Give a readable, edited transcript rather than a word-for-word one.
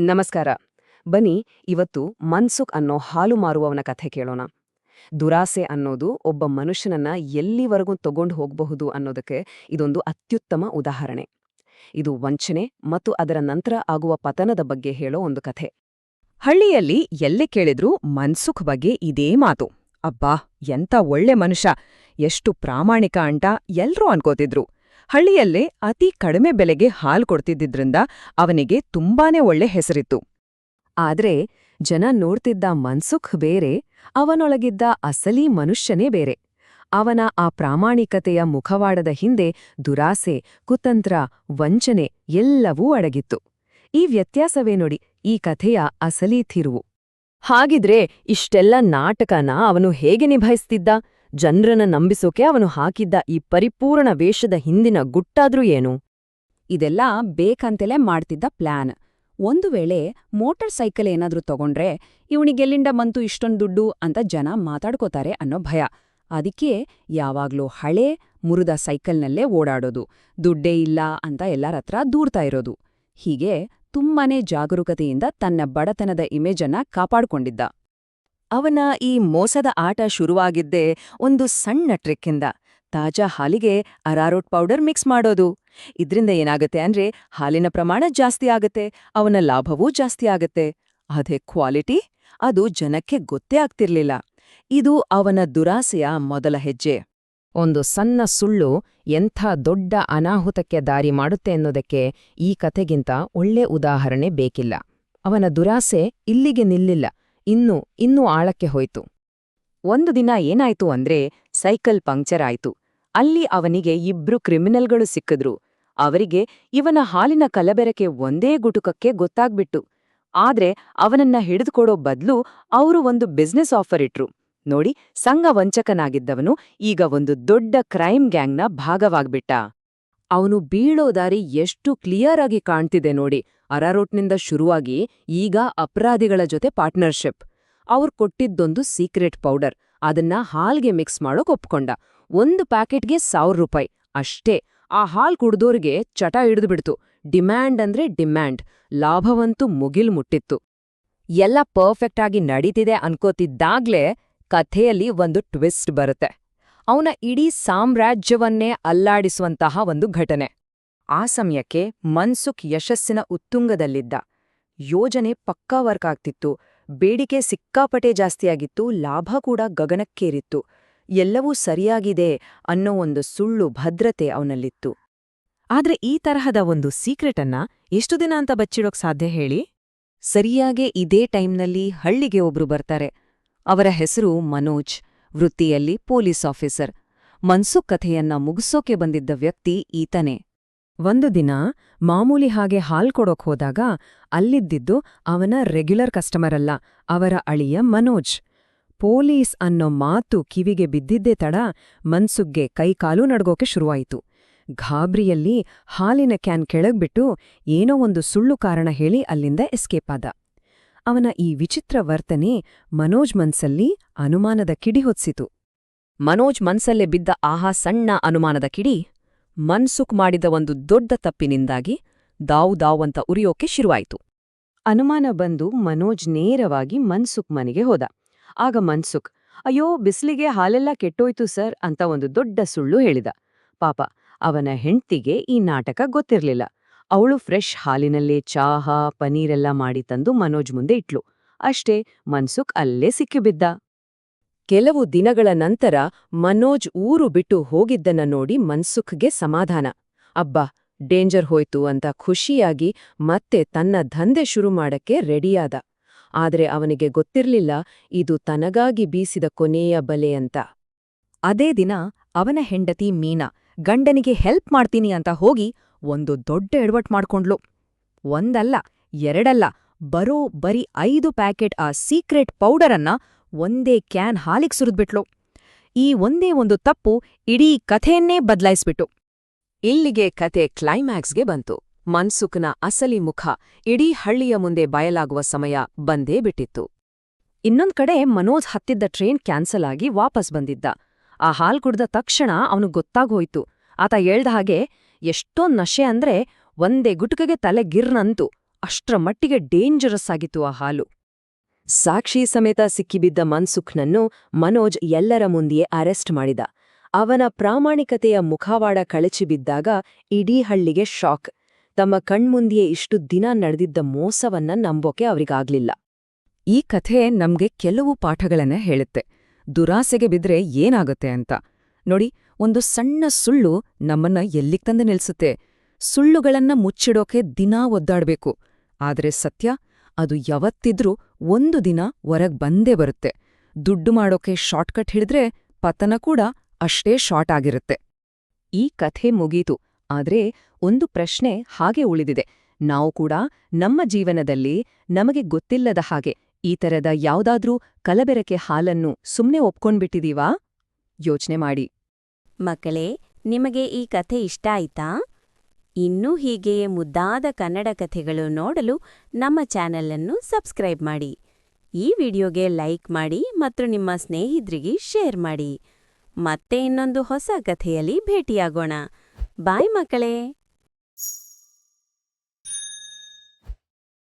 ನಮಸ್ಕಾರ. ಬನ್ನಿ ಇವತ್ತು ಮನ್ಸುಖ್ ಅನ್ನೋ ಹಾಲು ಮಾರುವವನ ಕಥೆ ಕೇಳೋಣ. ದುರಾಸೆ ಅನ್ನೋದು ಒಬ್ಬ ಮನುಷ್ಯನನ್ನ ಎಲ್ಲಿವರೆಗೂ ತಗೊಂಡು ಹೋಗಬಹುದು ಅನ್ನೋದಕ್ಕೆ ಇದೊಂದು ಅತ್ಯುತ್ತಮ ಉದಾಹರಣೆ. ಇದು ವಂಚನೆ ಮತ್ತು ಅದರ ನಂತರ ಆಗುವ ಪತನದ ಬಗ್ಗೆ ಹೇಳೋ ಒಂದು ಕಥೆ. ಹಳ್ಳಿಯಲ್ಲಿ ಎಲ್ಲಿ ಕೇಳಿದ್ರೂ ಮನ್ಸುಖ್ ಬಗ್ಗೆ ಇದೇ ಮಾತು. ಅಬ್ಬಾ, ಎಂಥ ಒಳ್ಳೆ ಮನುಷ್ಯ, ಎಷ್ಟು ಪ್ರಾಮಾಣಿಕ ಅಂತ ಎಲ್ರೂ ಅನ್ಕೋತಿದ್ರು. ಹಳ್ಳಿಯಲ್ಲೇ ಅತಿ ಕಡಿಮೆ ಬೆಲೆಗೆ ಹಾಲು ಕೊಡ್ತಿದ್ದಿದ್ರಿಂದ ಅವನಿಗೆ ತುಂಬಾನೇ ಒಳ್ಳೆ ಹೆಸರಿತ್ತು. ಆದ್ರೆ ಜನ ನೋಡ್ತಿದ್ದ ಮನ್ಸುಖ್ ಬೇರೆ, ಅವನೊಳಗಿದ್ದ ಅಸಲಿ ಮನುಷ್ಯನೇ ಬೇರೆ. ಅವನ ಆ ಪ್ರಾಮಾಣಿಕತೆಯ ಮುಖವಾಡದ ಹಿಂದೆ ದುರಾಸೆ, ಕುತಂತ್ರ, ವಂಚನೆ ಎಲ್ಲವೂ ಅಡಗಿತ್ತು. ಈ ವ್ಯತ್ಯಾಸವೇ ನೋಡಿ ಈ ಕಥೆಯ ಅಸಲಿ ತಿರುವು. ಹಾಗಿದ್ರೆ ಇಷ್ಟೆಲ್ಲ ನಾಟಕನ ಅವನು ಹೇಗೆ ನಿಭಾಯಿಸ್ತಿದ್ದ? ಜನರನ್ನ ನಂಬಿಸೋಕೆ ಅವನು ಹಾಕಿದ್ದ ಈ ಪರಿಪೂರ್ಣ ವೇಷದ ಹಿಂದಿನ ಗುಟ್ಟಾದ್ರೂ ಏನು? ಇದೆಲ್ಲ ಬೇಕಂತೆಲೇ ಮಾಡ್ತಿದ್ದ ಪ್ಲಾನ್. ಒಂದು ವೇಳೆ ಮೋಟಾರ್ ಸೈಕಲ್ ಏನಾದ್ರೂ ತಗೊಂಡ್ರೆ ಇವನಿಗೆಲ್ಲಿಂದ ಬಂತು ಇಷ್ಟೊಂದು ದುಡ್ಡು ಅಂತ ಜನ ಮಾತಾಡ್ಕೋತಾರೆ ಅನ್ನೋ ಭಯ. ಅದಕ್ಕೆ ಯಾವಾಗ್ಲೂ ಹಳೇ ಮುರಿದ ಸೈಕಲ್ನಲ್ಲೇ ಓಡಾಡೋದು, ದುಡ್ಡೇ ಇಲ್ಲ ಅಂತ ಎಲ್ಲರತ್ರ ದೂರ್ತಾ ಇರೋದು. ಹೀಗೆ ತುಂಬಾನೇ ಜಾಗರೂಕತೆಯಿಂದ ತನ್ನ ಬಡತನದ ಇಮೇಜನ್ನ ಕಾಪಾಡ್ಕೊಂಡಿದ್ದ. ಅವನ ಈ ಮೋಸದ ಆಟ ಶುರುವಾಗಿದ್ದೇ ಒಂದು ಸಣ್ಣ ಟ್ರಿಕ್ಕಿಂದ. ತಾಜಾ ಹಾಲಿಗೆ ಅರಾರೋಟ್ ಪೌಡರ್ ಮಿಕ್ಸ್ ಮಾಡೋದು. ಇದ್ರಿಂದ ಏನಾಗತ್ತೆ ಅಂದ್ರೆ ಹಾಲಿನ ಪ್ರಮಾಣ ಜಾಸ್ತಿ ಆಗತ್ತೆ, ಅವನ ಲಾಭವೂ ಜಾಸ್ತಿ ಆಗತ್ತೆ. ಅದೇ ಕ್ವಾಲಿಟಿ, ಅದು ಜನಕ್ಕೆ ಗೊತ್ತೇ ಆಗ್ತಿರ್ಲಿಲ್ಲ. ಇದು ಅವನ ದುರಾಸೆಯ ಮೊದಲ ಹೆಜ್ಜೆ. ಒಂದು ಸಣ್ಣ ಸುಳ್ಳು ಎಂಥ ದೊಡ್ಡ ಅನಾಹುತಕ್ಕೆ ದಾರಿ ಮಾಡುತ್ತೆ ಅನ್ನೋದಕ್ಕೆ ಈ ಕಥೆಗಿಂತ ಒಳ್ಳೆ ಉದಾಹರಣೆ ಬೇಕಿಲ್ಲ. ಅವನ ದುರಾಸೆ ಇಲ್ಲಿಗೆ ನಿಲ್ಲಿಲ್ಲ, ಇನ್ನೂ ಆಳಕ್ಕೆ ಹೋಯ್ತು. ಒಂದು ದಿನ ಏನಾಯ್ತು ಅಂದ್ರೆ ಸೈಕಲ್ ಪಂಕ್ಚರ್ ಆಯ್ತು. ಅಲ್ಲಿ ಅವನಿಗೆ ಇಬ್ರು ಕ್ರಿಮಿನಲ್ಗಳು ಸಿಕ್ಕಿದ್ರು. ಅವರಿಗೆ ಇವನ ಹಾಲಿನ ಕಲಬೆರಕೆ ಒಂದೇ ಗುಟುಕಕ್ಕೆ ಗೊತ್ತಾಗ್ಬಿಟ್ಟು. ಆದ್ರೆ ಅವನನ್ನ ಹಿಡಿದುಕೊಡೋ ಬದ್ಲು ಅವರು ಒಂದು ಬಿಸ್ನೆಸ್ ಆಫರ್ ಇಟ್ರು. ನೋಡಿ, ಸಂಘ ವಂಚಕನಾಗಿದ್ದವನು ಈಗ ಒಂದು ದೊಡ್ಡ ಕ್ರೈಮ್ ಗ್ಯಾಂಗ್ನ ಭಾಗವಾಗ್ಬಿಟ್ಟ. ಅವನು ಬೀಳೋ ದಾರಿ ಎಷ್ಟು ಕ್ಲಿಯರ್ ಆಗಿ ಕಾಣ್ತಿದೆ ನೋಡಿ. ಅರಾರೋಟ್ನಿಂದ ಶುರುವಾಗಿ ಈಗ ಅಪರಾಧಿಗಳ ಜೊತೆ ಪಾರ್ಟ್ನರ್ಶಿಪ್. ಅವ್ರು ಕೊಟ್ಟಿದ್ದೊಂದು ಸೀಕ್ರೆಟ್ ಪೌಡರ್, ಅದನ್ನ ಹಾಲ್ಗೆ ಮಿಕ್ಸ್ ಮಾಡೋಕ್ ಒಪ್ಕೊಂಡ. ಒಂದು ಪ್ಯಾಕೆಟ್ಗೆ ₹1000 ಅಷ್ಟೇ. ಆ ಹಾಲ್ ಕುಡ್ದೋರ್ಗೆ ಚಟ ಹಿಡಿದುಬಿಡ್ತು. ಡಿಮ್ಯಾಂಡ್ ಅಂದ್ರೆ ಡಿಮ್ಯಾಂಡ್. ಲಾಭವಂತೂ ಮುಗಿಲ್ ಮುಟ್ಟಿತ್ತು. ಎಲ್ಲ ಪರ್ಫೆಕ್ಟ್ ಆಗಿ ನಡೀತಿದೆ ಅನ್ಕೋತಿದ್ದಾಗ್ಲೇ ಕಥೆಯಲ್ಲಿ ಒಂದು ಟ್ವಿಸ್ಟ್ ಬರುತ್ತೆ. ಅವನ ಇಡೀ ಸಾಮ್ರಾಜ್ಯವನ್ನೇ ಅಲ್ಲಾಡಿಸುವಂತಹ ಒಂದು ಘಟನೆ. ಆ ಸಮಯಕ್ಕೆ ಮನ್ಸುಖ್ ಯಶಸ್ಸಿನ ಉತ್ತುಂಗದಲ್ಲಿದ್ದ. ಯೋಜನೆ ಪಕ್ಕಾ ವರ್ಕ್ ಆಗ್ತಿತ್ತು, ಬೇಡಿಕೆ ಸಿಕ್ಕಾಪಟೆ ಜಾಸ್ತಿಯಾಗಿತ್ತು, ಲಾಭ ಕೂಡ ಗಗನಕ್ಕೇರಿತ್ತು. ಎಲ್ಲವೂ ಸರಿಯಾಗಿದೆ ಅನ್ನೋ ಒಂದು ಸುಳ್ಳು ಭದ್ರತೆ ಅವನಲ್ಲಿತ್ತು. ಆದ್ರೆ ಈ ತರಹದ ಒಂದು ಸೀಕ್ರೆಟನ್ನ ಎಷ್ಟು ದಿನ ಅಂತ ಬಚ್ಚಿಡೋಕ್ ಸಾಧ್ಯ ಹೇಳಿ? ಸರಿಯಾಗೆ ಇದೇ ಟೈಮ್ನಲ್ಲಿ ಹಳ್ಳಿಗೆ ಒಬ್ರು ಬರ್ತಾರೆ. ಅವರ ಹೆಸರು ಮನೋಜ್, ವೃತ್ತಿಯಲ್ಲಿ ಪೊಲೀಸ್ ಆಫೀಸರ್. ಮನ್ಸುಖ್ ಕಥೆಯನ್ನ ಮುಗಿಸೋಕೆ ಬಂದಿದ್ದ ವ್ಯಕ್ತಿ ಈತನೇ. ಒಂದು ದಿನ ಮಾಮೂಲಿ ಹಾಗೆ ಹಾಲ್ ಕೊಡೋಕ್ ಹೋದಾಗ ಅಲ್ಲಿದ್ದಿದ್ದು ಅವನ ರೆಗ್ಯುಲರ್ ಕಸ್ಟಮರ್ ಅಲ್ಲ, ಅವರ ಅಳಿಯ ಮನೋಜ್. ಪೊಲೀಸ್ ಅನ್ನೋ ಮಾತು ಕಿವಿಗೆ ಬಿದ್ದಿದ್ದೇ ತಡ ಮನ್ಸುಖ್ಗೆ ಕೈಕಾಲು ನಡ್ಗೋಕೆ ಶುರುವಾಯಿತು. ಗಾಬ್ರಿಯಲ್ಲಿ ಹಾಲಿನ ಕ್ಯಾನ್ ಕೆಳಗ್ಬಿಟ್ಟು ಏನೋ ಒಂದು ಸುಳ್ಳು ಕಾರಣ ಹೇಳಿ ಅಲ್ಲಿಂದ ಎಸ್ಕೇಪ್ ಆದ. ಅವನ ಈ ವಿಚಿತ್ರ ವರ್ತನೆ ಮನೋಜ್ ಮನ್ಸಲ್ಲಿ ಅನುಮಾನದ ಕಿಡಿ ಹೊತ್ಸಿತು. ಮನೋಜ್ ಮನ್ಸಲ್ಲೇ ಬಿದ್ದ ಆಹಾ ಸಣ್ಣ ಅನುಮಾನದ ಕಿಡಿ ಮನ್ಸುಖ್ ಮಾಡಿದ ಒಂದು ದೊಡ್ಡ ತಪ್ಪಿನಿಂದಾಗಿ ದಾವ್ ಅಂತ ಉರಿಯೋಕೆ ಶುರುವಾಯಿತು. ಅನುಮಾನ ಬಂದು ಮನೋಜ್ ನೇರವಾಗಿ ಮನ್ಸುಖ್ ಮನೆಗೆ ಹೋದ. ಆಗ ಮನ್ಸುಖ್, ಅಯ್ಯೋ, ಬಿಸಿಲಿಗೆ ಹಾಲೆಲ್ಲ ಕೆಟ್ಟೋಯ್ತು ಸರ್ ಅಂತ ಒಂದು ದೊಡ್ಡ ಸುಳ್ಳು ಹೇಳಿದ. ಪಾಪ, ಅವನ ಹೆಂಡ್ತಿಗೆ ಈ ನಾಟಕ ಗೊತ್ತಿರ್ಲಿಲ್ಲ. ಅವಳು ಫ್ರೆಶ್ ಹಾಲಿನಲ್ಲೇ ಚಹಾ, ಪನೀರೆಲ್ಲ ಮಾಡಿ ತಂದು ಮನೋಜ್ ಮುಂದೆ ಇಟ್ಲು. ಅಷ್ಟೇ, ಮನ್ಸುಖ್ ಅಲ್ಲೇ ಸಿಕ್ಕಿಬಿದ್ದ. ಕೆಲವು ದಿನಗಳ ನಂತರ ಮನೋಜ್ ಊರು ಬಿಟ್ಟು ಹೋಗಿದ್ದನ್ನ ನೋಡಿ ಮನ್ಸುಖ್ಗೆ ಸಮಾಧಾನ. ಅಬ್ಬಾ, ಡೇಂಜರ್ ಹೋಯ್ತು ಅಂತ ಖುಷಿಯಾಗಿ ಮತ್ತೆ ತನ್ನ ದಂಧೆ ಶುರು ಮಾಡಕ್ಕೆ ರೆಡಿಯಾದ. ಆದ್ರೆ ಅವನಿಗೆ ಗೊತ್ತಿರ್ಲಿಲ್ಲ ಇದು ತನಗಾಗಿ ಬೀಸಿದ ಕೊನೆಯ ಬಲೆ ಅಂತ. ಅದೇ ದಿನ ಅವನ ಹೆಂಡತಿ ಮೀನಾ ಗಂಡನಿಗೆ ಹೆಲ್ಪ್ ಮಾಡ್ತೀನಿ ಅಂತ ಹೋಗಿ ಒಂದು ದೊಡ್ಡ ಎಡವಟ್ ಮಾಡ್ಕೊಂಡ್ಲು. ಒಂದಲ್ಲ, ಎರಡಲ್ಲ, ಬರೀ 5 ಪ್ಯಾಕೆಟ್ ಆ ಸೀಕ್ರೆಟ್ ಪೌಡರನ್ನ ಒಂದೇ ಕ್ಯಾನ್ ಹಾಲಿಗೆ ಸುರಿದ್ಬಿಟ್ಲು. ಈ ಒಂದೇ ಒಂದು ತಪ್ಪು ಇಡೀ ಕಥೆಯನ್ನೇ ಬದ್ಲಾಯಿಸ್ಬಿಟ್ಟು. ಇಲ್ಲಿಗೆ ಕತೆ ಕ್ಲೈಮ್ಯಾಕ್ಸ್ಗೆ ಬಂತು. ಮನ್ಸುಖ್ನ ಅಸಲಿ ಮುಖ ಇಡೀ ಹಳ್ಳಿಯ ಮುಂದೆ ಬಯಲಾಗುವ ಸಮಯ ಬಂದೇ ಬಿಟ್ಟಿತ್ತು. ಇನ್ನೊಂದ್ ಕಡೆ ಮನೋಜ್ ಹತ್ತಿದ್ದ ಟ್ರೈನ್ ಕ್ಯಾನ್ಸಲ್ ಆಗಿ ವಾಪಸ್ ಬಂದಿದ್ದ. ಆ ಹಾಲ್ ಕುಡ್ದ ತಕ್ಷಣ ಅವನು ಗೊತ್ತಾಗೋಯ್ತು. ಆತ ಹೇಳ್ದ ಹಾಗೆ ಎಷ್ಟೋ ನಶೆ ಅಂದ್ರೆ ಒಂದೇ ಗುಟುಕಿಗೆ ತಲೆ ಗಿರ್ನಂತು. ಅಷ್ಟರ ಮಟ್ಟಿಗೆ ಡೇಂಜರಸ್ ಆಗಿತ್ತು ಆ ಹಾಲು. ಸಾಕ್ಷಿ ಸಮೇತ ಸಿಕ್ಕಿಬಿದ್ದ ಮನ್ಸುಖ್ನನ್ನು ಮನೋಜ್ ಎಲ್ಲರ ಮುಂದೆಯೇ ಅರೆಸ್ಟ್ ಮಾಡಿದ. ಅವನ ಪ್ರಾಮಾಣಿಕತೆಯ ಮುಖವಾಡ ಕಳಚಿಬಿದ್ದಾಗ ಇಡೀ ಹಳ್ಳಿಗೆ ಶಾಕ್. ತಮ್ಮ ಕಣ್ಮುಂದೆಯೇ ಇಷ್ಟು ದಿನ ನಡೆದಿದ್ದ ಮೋಸವನ್ನ ನಂಬೋಕೆ ಅವರಿಗಾಗ್ಲಿಲ್ಲ. ಈ ಕಥೆ ನಮ್ಗೆ ಕೆಲವು ಪಾಠಗಳನ್ನ ಹೇಳುತ್ತೆ. ದುರಾಸೆಗೆ ಬಿದ್ರೆ ಏನಾಗುತ್ತೆ ಅಂತ. ನೋಡಿ, ಒಂದು ಸಣ್ಣ ಸುಳ್ಳು ನಮ್ಮನ್ನ ಎಲ್ಲಿಗ್ ತಂದು ನಿಲ್ಸುತ್ತೆ. ಸುಳ್ಳುಗಳನ್ನ ಮುಚ್ಚಿಡೋಕೆ ದಿನಾ ಒದ್ದಾಡ್ಬೇಕು. ಆದ್ರೆ ಸತ್ಯ, ಅದು ಯಾವತ್ತಿದ್ರೂ ಒಂದು ದಿನ ಹೊರಗ್ ಬಂದೇ ಬರುತ್ತೆ. ದುಡ್ಡು ಮಾಡೋಕೆ ಶಾರ್ಟ್ಕಟ್ ಹಿಡಿದ್ರೆ ಪತನ ಕೂಡ ಅಷ್ಟೇ ಶಾರ್ಟ್ ಆಗಿರುತ್ತೆ. ಈ ಕಥೆ ಮುಗೀತು. ಆದ್ರೆ ಒಂದು ಪ್ರಶ್ನೆ ಹಾಗೆ ಉಳಿದಿದೆ. ನಾವು ಕೂಡ ನಮ್ಮ ಜೀವನದಲ್ಲಿ ನಮಗೆ ಗೊತ್ತಿಲ್ಲದ ಹಾಗೆ ಈ ತರದ ಯಾವ್ದಾದ್ರೂ ಕಲಬೆರಕೆ ಹಾಲನ್ನು ಸುಮ್ನೆ ಒಪ್ಕೊಂಡ್ಬಿಟ್ಟಿದೀವಾ? ಯೋಚ್ನೆ ಮಾಡಿ. ಮಕ್ಕಳೇ, ನಿಮಗೆ ಈ ಕಥೆ ಇಷ್ಟ ಆಯ್ತಾ? ಇನ್ನೂ ಹೀಗೆಯೇ ಮುದ್ದಾದ ಕನ್ನಡ ಕಥೆಗಳು ನೋಡಲು ನಮ್ಮ ಚಾನೆಲ್ ಅನ್ನು ಸಬ್ಸ್ಕ್ರೈಬ್ ಮಾಡಿ. ಈ ವಿಡಿಯೋಗೆ ಲೈಕ್ ಮಾಡಿ ಮತ್ತು ನಿಮ್ಮ ಸ್ನೇಹಿತರಿಗೆ ಶೇರ್ ಮಾಡಿ. ಮತ್ತೆ ಇನ್ನೊಂದು ಹೊಸ ಕಥೆಯಲ್ಲಿ ಭೇಟಿಯಾಗೋಣ. ಬಾಯ್ ಮಕ್ಕಳೇ.